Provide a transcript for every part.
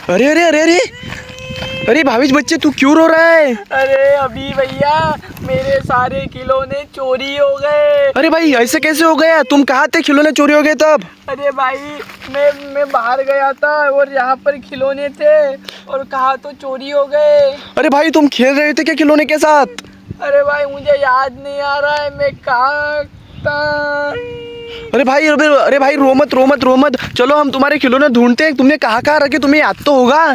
अरे अरे अरे अरे अरे भावेश बच्चे, तू क्यों रो रहा है? अरे अभी भैया मेरे सारे खिलौने चोरी हो गए। अरे भाई ऐसे कैसे हो गया? तुम कहाँ थे? खिलौने चोरी हो गए तब? अरे भाई मैं बाहर गया था और यहाँ पर खिलौने थे और कहा तो चोरी हो गए। अरे भाई तुम खेल रहे थे क्या खिलौने के साथ? अरे भाई मुझे याद नहीं आ रहा है मैं कहाँ था। अरे भाई रो मत। चलो हम तुम्हारे खिलौने ढूंढते हैं। तुमने कहाँ रखे? तुम्हें याद तो होगा।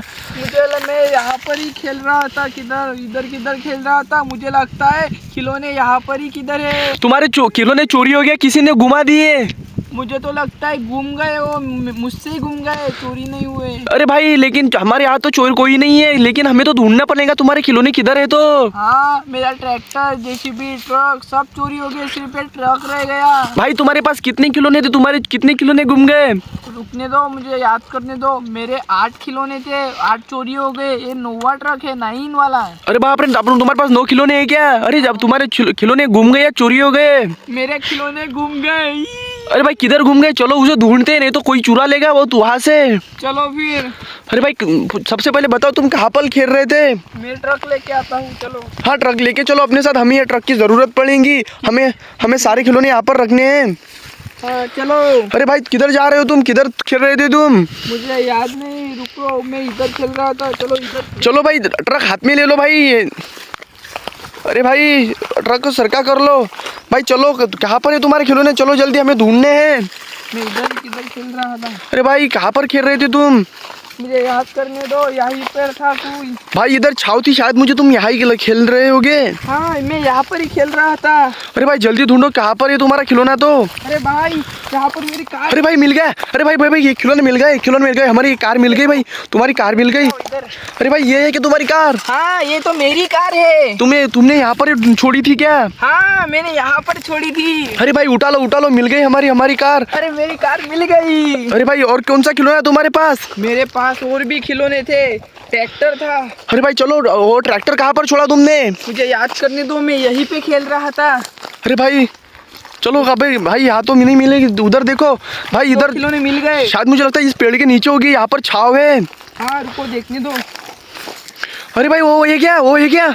मैं यहाँ पर ही खेल रहा था, किधर खेल रहा था। मुझे लगता है खिलौने यहाँ पर ही किधर है। तुम्हारे खिलौने चोरी हो गया, किसी ने गुमा दिए। मुझे तो लगता है गुम गए, वो मुझसे ही गुम गए, चोरी नहीं हुए। अरे भाई लेकिन हमारे यहाँ तो चोर कोई नहीं है, लेकिन हमें तो ढूंढना पड़ेगा तुम्हारे खिलौने किधर है तो। हाँ मेरा ट्रैक्टर, जेसीबी, ट्रक सब चोरी हो गए, सिर्फ एक ट्रक रह गया। भाई तुम्हारे पास कितने खिलौने थे? तुम्हारे कितने खिलौने गुम गए? रुकने दो, मुझे याद करने दो। मेरे 8 खिलौने थे, 8 चोरी हो गए। ये 9वां ट्रक है, 9 वाला है। अरे बाप रे, तुम्हारे पास 9 खिलौने हैं क्या? अरे जब तुम्हारे खिलौने गुम गए या चोरी हो गए? मेरे खिलौने गुम गए। अरे भाई किधर घूम गए? चलो उसे ढूंढते हैं, नहीं तो कोई चुरा लेगा वो तो वहाँ से। चलो फिर। अरे भाई सबसे पहले बताओ तुम कहाँ पर खेल रहे थे? मैं ट्रक लेके आता हूँ, चलो। हाँ ट्रक लेके चलो अपने साथ, हमें ये ट्रक की जरूरत पड़ेगी। हमें सारे खिलौने यहाँ पर रखने हैं। हाँ चलो। अरे भाई किधर जा रहे हो तुम? किधर खेल रहे थे तुम? मुझे याद नहीं, रुको, मैं इधर खेल रहा था। चलो इधर। चलो भाई ट्रक हाथ में ले लो भाई। अरे भाई ट्रक को सरका कर लो भाई। चलो कहाँ पर है तुम्हारे खिलौने? चलो जल्दी, हमें ढूंढने हैं। मैं किधर खेल रहा था। अरे भाई कहाँ पर खेल रहे थे तुम? मुझे याद करने दो, यहीं पर था कोई। भाई इधर छाव थी शायद, मुझे तुम यहाँ ही खेल रहे होगे। हाँ मैं यहाँ पर ही खेल रहा था। अरे भाई जल्दी ढूंढो, कहाँ पर है तुम्हारा खिलौना तो? अरे भाई यहाँ पर मेरी कार। अरे भाई मिल गया। अरे भाई ये खिलौने मिल गए, हमारी कार मिल गई भाई। तुम्हारी कार मिल गई। अरे भाई ये है कि तुम्हारी कार? हाँ ये तो मेरी कार है। तुमने यहाँ पर छोड़ी थी क्या? हाँ मैंने यहाँ पर छोड़ी थी। अरे भाई उठा लो, मिल गई हमारी कार। अरे मेरी कार मिल गई। अरे भाई और कौन सा खिलौना है तुम्हारे पास? मेरे पास और भी खिलौने थे, ट्रैक्टर था। अरे भाई चलो, वो ट्रैक्टर कहाँ पर छोड़ा तुमने? मुझे याद करने दो, मैं यहीं पे खेल रहा था। अरे भाई चलो भाई यहाँ तो नहीं मिलेगी, उधर देखो भाई, इधर खिलौने मिल गए। शायद मुझे लगता है इस पेड़ के नीचे होगी, यहाँ पर छाव है। हाँ रुको देखने दो। अरे भाई वो ये क्या?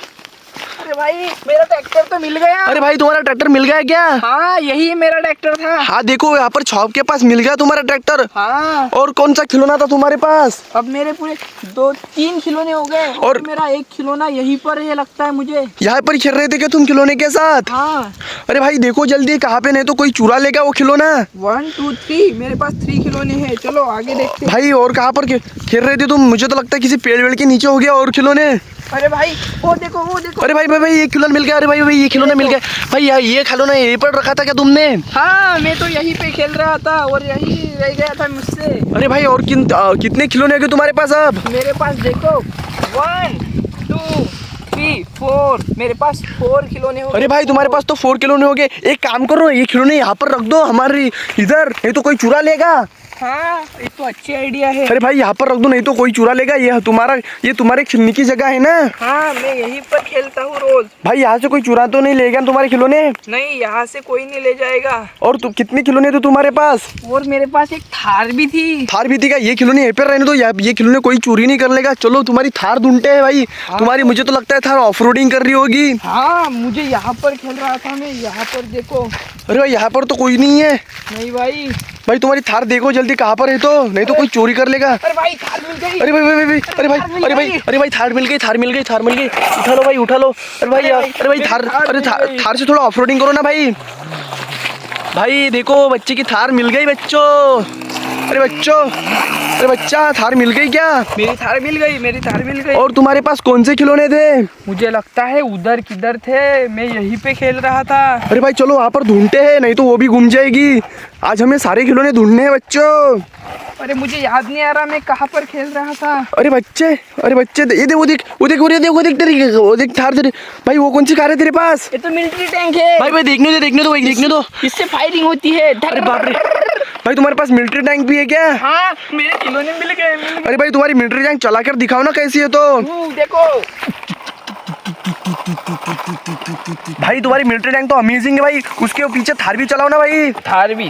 अरे भाई मेरा ट्रैक्टर तो मिल गया। अरे भाई तुम्हारा ट्रैक्टर मिल गया क्या? हाँ यही मेरा ट्रैक्टर था। हाँ देखो यहाँ पर छाव के पास मिल गया तुम्हारा ट्रैक्टर। हाँ। और कौन सा खिलौना था तुम्हारे पास? अब मेरे पूरे 2-3 खिलौने हो गए और मेरा एक खिलौना यहीं पर है लगता है मुझे। यहाँ पर खेल रहे थे क्या तुम खिलौने के साथ? हाँ। अरे भाई देखो जल्दी कहाँ पे, नहीं तो कोई चुरा लेगा वो खिलौना। 1 2 3 मेरे पास 3 खिलौने हैं। चलो आगे देखते। भाई और कहाँ पर खेल रहे थे तुम? मुझे तो लगता है किसी पेड़ वेड़ के नीचे हो गया और खिलौने। अरे भाई वो देखो। अरे भाई ये खिलौना मिल गया। अरे भाई ये खिलौना मिल गया भाई। ये खिलौना यहीं पर रखा था क्या तुमने? हाँ मैं तो यहीं पे खेल रहा था और यहीं रह गया था मुझसे। अरे भाई और कितने खिलौने हैं तुम्हारे पास अब? मेरे पास देखो 1 2 3 4 मेरे पास 4 खिलौने हो गए। अरे भाई तुम्हारे पास तो 4 खिलौने हो गए। एक काम करो, ये खिलौने यहाँ पर रख दो हमारी इधर, नहीं तो कोई चुरा लेगा। हाँ ये तो अच्छी आइडिया है। अरे भाई यहाँ पर रख दो, नहीं तो कोई चुरा लेगा। ये तुम्हारे खेलने की जगह है ना? हाँ मैं यहीं पर खेलता हूँ रोज। भाई यहाँ से कोई चुरा तो नहीं लेगा तुम्हारे खिलौने? नहीं यहाँ से कोई नहीं ले जाएगा। और कितने खिलौने थे तुम्हारे पास? और मेरे पास एक थार भी थी। थार भी थी क्या? ये खिलौने यहीं पर रहने दो, ये खिलौने कोई चोरी नहीं कर लेगा। चलो तुम्हारी थार ढूंढते हैं भाई। हाँ, तुम्हारी मुझे तो लगता है थार ऑफ रोडिंग कर रही होगी। हाँ मुझे यहाँ पर खेल रहा था मैं, यहाँ पर देखो। अरे भाई यहाँ पर तो कोई नहीं है। नहीं भाई। भाई तुम्हारी थार देखो जल्दी कहाँ पर है तो, नहीं तो कोई चोरी कर लेगा। अरे भाई थार मिल गई। अरे भाई थार मिल गई। उठा लो। अरे भाई थार से थोड़ा ऑफ रोडिंग करो ना भाई। भाई देखो बच्चे की थार मिल गई बच्चों। अरे बच्चा थार मिल गई क्या? मेरी थार मिल गई। और तुम्हारे पास कौन से खिलौने थे? मुझे लगता है उधर किधर थे, मैं यहीं पे खेल रहा था। अरे भाई चलो वहाँ पर ढूंढते हैं, नहीं तो वो भी गुम जाएगी। आज हमें सारे खिलौने ढूंढने हैं बच्चों। अरे मुझे याद नहीं आ रहा मैं कहाँ पर खेल रहा था। अरे बच्चे ये देख वो देख थार तेरे। भाई वो कौन सी कार है तेरे पास? ये तो मिलिट्री टैंक है। भाई देखने दो। इससे फायरिंग होती है। अरे बाप रे, भाई तुम्हारे पास मिलिट्री टैंक भी है क्या? हाँ मेरे खिलौने मिल गए। अरे भाई तुम्हारी मिलिट्री टैंक चला कर दिखाओ ना कैसी है तो। देखो भाई तुम्हारी मिलिट्री टैंक तो अमेजिंग है भाई। उसके पीछे थार भी चलाओ ना भाई। थार भी।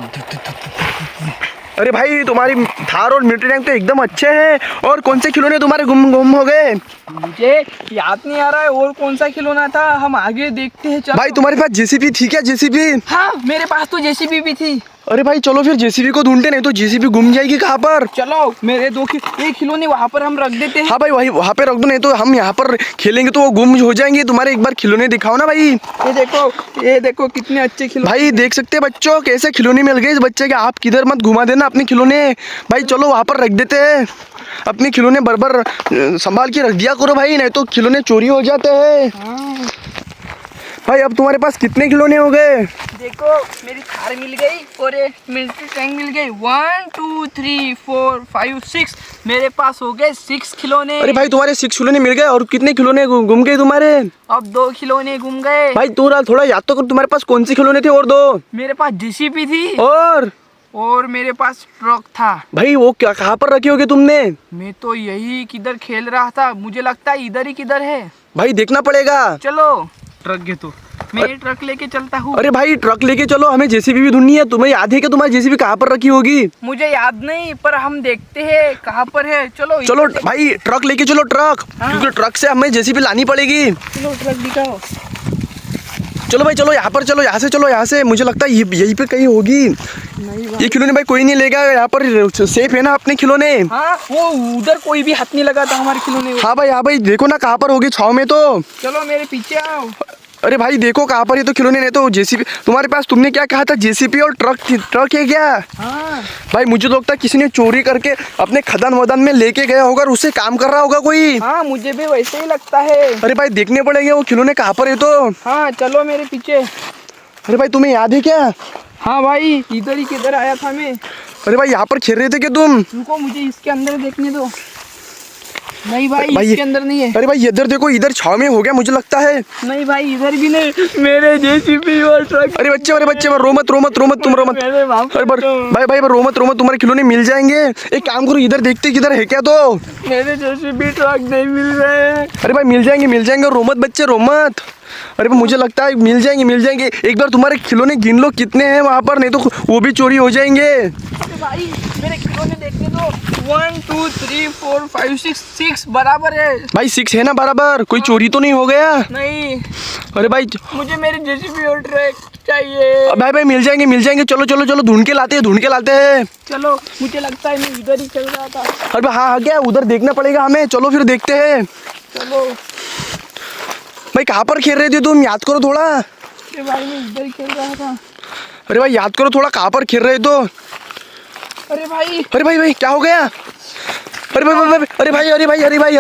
अरे भाई तुम्हारी थार और मिलिट्री टैंक तो एकदम अच्छे हैं। और कौन से खिलौने तुम्हारे गुम गुम हो गए? मुझे याद नहीं आ रहा है और कौन सा खिलौना था, हम आगे देखते हैं। चलो। भाई तुम्हारे पास जेसीबी थी क्या? जेसीबी? हाँ मेरे पास तो जेसीबी भी थी। अरे भाई चलो फिर जेसीबी को ढूंढते, नहीं तो जेसीबी गुम जाएगी कहाँ पर। चलो मेरे एक खिलौने वहाँ पर हम रख देते हैं। हाँ भाई वही वहाँ पे रख दो, नहीं तो हम यहाँ पर खेलेंगे तो वो गुम हो जाएंगे। तुम्हारे एक बार खिलौने दिखाओ ना भाई। ये देखो कितने अच्छे खिलौने। भाई देख सकते हैं बच्चों कैसे खिलौने मिल गए इस बच्चे के। आप किधर मत घुमा देना अपने खिलौने। भाई चलो वहाँ पर रख देते हैं। अपने खिलौने बराबर संभाल के रख दिया करो भाई, नहीं तो खिलौने चोरी हो जाते हैं। हाँ। भाई अब तुम्हारे पास कितने खिलौने हो गए? देखो मेरी थार मिल गई और एक मिलिट्री टैंक मिल गई। 1 2 3 4 5 6 मेरे पास हो गए 6 खिलौने। अरे भाई तुम्हारे 6 खिलौने मिल गए और कितने खिलौने गुम गए तुम्हारे? अब 2 खिलौने गुम गए। भाई तू थोड़ा याद तो कर, तुम्हारे पास कौन से खिलौने थे? और दो? मेरे पास जेसीबी थी और मेरे पास ट्रक था। भाई वो क्या कहाँ पर रखे होगे तुमने? मैं तो यही किधर खेल रहा था, मुझे लगता है इधर ही किधर है। भाई देखना पड़ेगा। चलो ट्रक के तो मैं ये ट्रक लेके चलता हूँ। अरे भाई ट्रक लेके चलो, हमें जेसीबी भी ढूंढनी है। तुम्हें याद है कि तुम्हारी जेसीबी कहाँ पर रखी होगी? मुझे याद नहीं, पर हम देखते हैं कहाँ पर है। चलो चलो भाई ट्रक लेके चलो, ट्रक। हाँ। क्योंकि ट्रक से हमें जेसीबी लानी पड़ेगी। चलो ट्रक दिखाओ। चलो भाई चलो यहाँ पर, चलो यहाँ से, चलो यहाँ से। मुझे लगता है यहीं पे कहीं होगी। नहीं ये खिलौने भाई कोई नहीं लेगा, यहाँ पर सेफ है ना अपने खिलौने? हाँ वो उधर कोई भी हाथ नहीं लगा था हमारे खिलौने। हाँ भाई देखो ना कहाँ पर होगी, छाव में तो। चलो मेरे पीछे आओ। अरे भाई देखो कहाँ पर, ये तो खिलौने नहीं तो जेसीबी। तुम्हारे पास तुमने क्या कहा था? जेसीबी और ट्रक है क्या? हाँ भाई मुझे तो लगता है किसी ने चोरी करके अपने खदान वदान में लेके गया होगा और उससे काम कर रहा होगा कोई। हाँ मुझे भी वैसे ही लगता है। अरे भाई देखने पड़ेंगे वो खिलौने कहाँ पर है तो। हाँ चलो मेरे पीछे। अरे भाई तुम्हें याद है क्या? हाँ भाई इधर ही किधर आया था मैं। अरे भाई यहाँ पर खेल रहे थे क्या तुम? रुको मुझे इसके अंदर देखने दो। नहीं भाई इसके अंदर नहीं है। अरे भाई इधर देखो, इधर छाव में हो गया मुझे लगता है। नहीं भाई इधर भी नहीं, मेरे जेसीबी और ट्रक। अरे बच्चे रो मत तुम रो मत। अरे भाई रो मत, तुम्हारे खिलौने मिल जाएंगे। एक काम करो इधर देखते किधर है क्या तो। मेरे जेसीबी ट्रक नहीं मिल रहे हैं। अरे भाई मिल जाएंगे, रो मत बच्चे रो मत। अरे मुझे लगता है मिल जाएंगे। एक बार तुम्हारे खिलौने गिन लो कितने हैं वहाँ पर, नहीं तो वो भी चोरी हो जाएंगे। अरे भाई मेरे खिलौने देखने दो। 1 2 3 4 5 6 बराबर है। भाई 6 है ना बराबर? कोई चोरी तो नहीं हो गया? नहीं। अरे भाई मुझे मेरी जेसीबी और ट्रक चाहिए। भाई मिल जाएंगे। चलो ढूंढ के लाते हैं। चलो मुझे लगता है मैं इधर ही चल रहा था। अरे हाँ क्या उधर देखना पड़ेगा हमें। चलो फिर देखते हैं। चलो भाई कहाँ पर खेल रहे थे तुम? याद करो थोड़ा। अरे भाई मैं इधर ही खेल रहा था। अरे भाई याद करो थोड़ा, कहाँ पर खेल रहे तो? अरे भाई क्या हो गया? अरे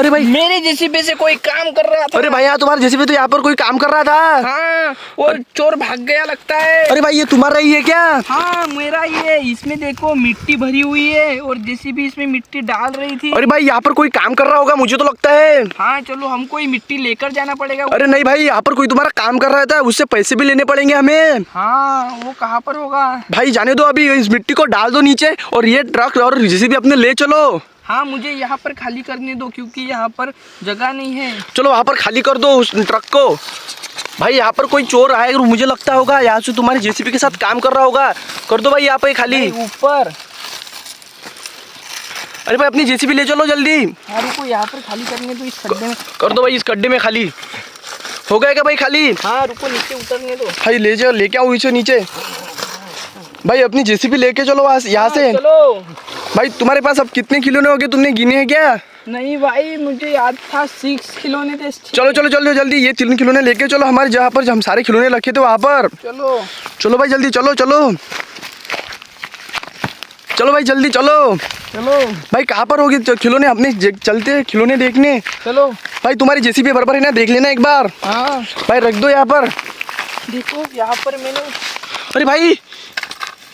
भाई मेरे जेसीबी से कोई काम कर रहा था। अरे भाई यहाँ तुम्हारे जेसीबी तो यहाँ पर कोई काम कर रहा था। हाँ और चोर भाग गया लगता है। अरे भाई ये तुम्हारा ही है क्या? हाँ मेरा ही है। इसमें देखो मिट्टी भरी हुई है और जेसीबी इसमें मिट्टी डाल रही थी। अरे भाई यहाँ पर कोई काम कर रहा होगा मुझे तो लगता है। हाँ चलो हमको ये मिट्टी लेकर जाना पड़ेगा। अरे नहीं भाई यहाँ पर कोई तुम्हारा काम कर रहा था, उससे पैसे भी लेने पड़ेंगे हमें। हाँ वो कहाँ पर होगा? भाई जाने दो, अभी इस मिट्टी को डाल दो नीचे और ये ट्रक और जेसीबी अपने ले चलो। हाँ मुझे यहाँ पर खाली करने दो क्योंकि यहाँ पर जगह नहीं है। चलो वहाँ पर खाली कर दो उस ट्रक को। भाई यहाँ पर कोई चोर आएगा मुझे लगता होगा, यहाँ से तुम्हारे जेसीबी के साथ काम कर रहा होगा। कर दो भाई यहाँ पे खाली ऊपर। अरे भाई अपनी जेसीबी ले चलो जल्दी। हाँ रुको यहाँ पर खाली करने दो, इस खड्डे में कर दो भाई, इस खड्डे में खाली हो गया क्या भाई खाली? हाँ रुको नीचे उतरने दो। भाई लेके आओ इसे नीचे। भाई अपनी जेसीबी लेके चलो यहाँ से। चलो भाई तुम्हारे पास अब कितने खिलौने हो गए, तुमने गिने हैं क्या? नहीं भाई मुझे याद था 6 खिलौने थे। चलो जल्दी ये 3 खिलौने लेके चलो हमारे जहाँ पर हम सारे खिलौने रखे थे वहाँ पर। चलो भाई जल्दी चलो भाई जल्दी चलो। भाई कहाँ पर होगी खिलौने? अपने चलते हैं खिलौने देखने। चलो भाई तुम्हारी जेसीबी बराबर है ना, देख लेना एक बार। हाँ भाई रख दो यहाँ पर। देखो यहाँ पर मैंने। अरे भाई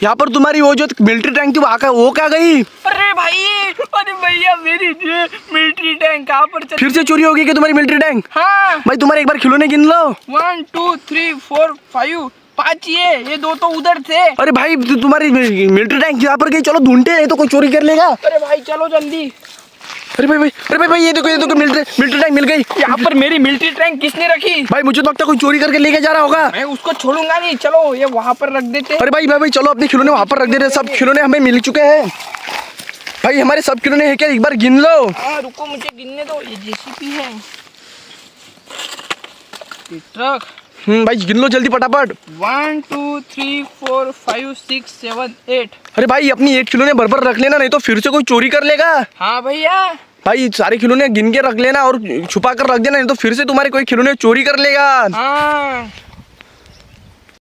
यहाँ पर तुम्हारी वो जो मिलिट्री टैंक थी वो क्या गई? अरे भैया मेरी मिलिट्री टैंक कहाँ पर चली? फिर से चोरी हो गई क्या तुम्हारी मिलिट्री टैंक? हाँ भाई तुम्हारे एक बार खिलौने गिन लो। 1 2 3 4 5 5 ये 2 तो उधर थे। अरे भाई तुम्हारी मिलिट्री टैंक यहाँ पर गई, चलो ढूंढते हैं तो कोई चोरी कर लेगा। अरे भाई चलो जल्दी। अरे भाई ये देखो मिलिट्री टैंक मिल गई। यहाँ पर मेरी मिलिट्री टैंक किसने रखी? भाई मुझे तो लगता है कोई चोरी करके लेके जा रहा होगा। मैं उसको छोड़ूंगा नहीं, चलो ये वहाँ पर रख देते। अरे भाई चलो अपने खिलौने वहाँ पर रख दे रहे। सब खिलौने हमें मिल चुके हैं भाई। हमारे सब खिलौने हैं क्या? एक बार गिन लो। हाँ रुको मुझे गिनने दो। ये जेसीबी है, ये ट्रक। भाई गिन लो जल्दी फटाफट। 1 2 3 4 5 6 7 8। अरे भाई अपनी 8 खिलौने भर रख लेना, नहीं तो फिर से कोई चोरी कर लेगा। हाँ भैया। भाई सारे खिलौने गिन के रख लेना और छुपा कर रख देना, नहीं तो फिर से तुम्हारे कोई खिलौने चोरी कर लेगा। हाँ